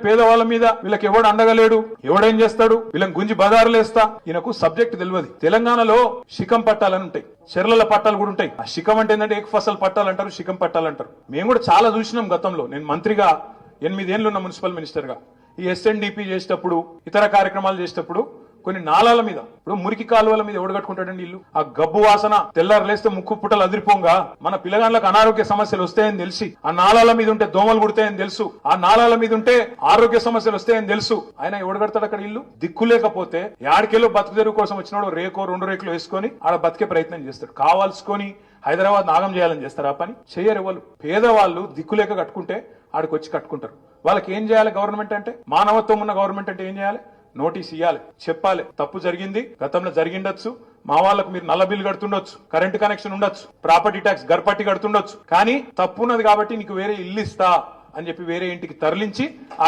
పేదవాళ్ళ మీద వీళ్ళకి ఎవడు అండగలేడు, ఎవడేం చేస్తాడు, వీళ్ళని గుంజి బజారులేస్తా. ఈయనకు సబ్జెక్ట్ తెలియదు. తెలంగాణలో శిఖం పట్టాలని ఉంటాయి, చెర్లల పట్టాలు కూడా ఉంటాయి. ఆ శిఖం అంటే ఏంటంటే ఏక ఫసల్ పట్టాలు అంటారు, శిఖం పట్టాలు అంటారు. మేము కూడా చాలా చూసినాం గతంలో. నేను మంత్రిగా 8 ఏళ్ళు ఉన్న మున్సిపల్ మినిస్టర్ గా ఈ ఎస్ఎన్డిపి చేసేటప్పుడు, ఇతర కార్యక్రమాలు చేసేటప్పుడు కొన్ని నాళాల మీద, ఇప్పుడు మురికి కాలువల మీద ఎవడు కట్టుకుంటాడండి ఇల్లు? ఆ గబ్బు వాసన తెల్లారు లేస్తే ముక్కు పుట్టలు అదిరిపోగా మన పిల్లగాళ్ళకు అనారోగ్య సమస్యలు వస్తాయని తెలిసి, ఆ నాళాల మీద ఉంటే దోమలు కుడతాయని తెలుసు, ఆ నాళాల మీద ఉంటే ఆరోగ్య సమస్యలు వస్తాయని తెలుసు. ఆయన ఎవడు కడతాడు అక్కడ ఇల్లు? దిక్కు లేకపోతే యాడికెళ్ళో బతుకు తెరువు కోసం వచ్చినాడు రేకో 2 రేకులు వేసుకొని ఆడ బతికే ప్రయత్నం చేస్తాడు. కావాల్సుకొని హైదరాబాద్ నాగం చేయాలని చేస్తారు. ఆ పని చేయరు ఎవరు. పేదవాళ్ళు దిక్కులేక కట్టుకుంటే ఆడికి వచ్చి కట్టుకుంటారు. వాళ్ళకి ఏం చేయాలి గవర్నమెంట్ అంటే? మానవత్వం ఉన్న గవర్నమెంట్ అంటే ఏం చేయాలి? నోటీస్ ఇవ్వాలి, చెప్పాలి తప్పు జరిగింది, గతంలో జరిగిండొచ్చు, మా వాళ్ళకు మీరు నల్ల బిల్లు కడుతుండొచ్చు, కరెంట్ కనెక్షన్ ఉండొచ్చు, ప్రాపర్టీ ట్యాక్స్ గర్పట్టి కడుతుండొచ్చు, కానీ తప్పు ఉన్నది కాబట్టి నీకు వేరే ఇల్లు ఇస్తా అని చెప్పి వేరే ఇంటికి తరలించి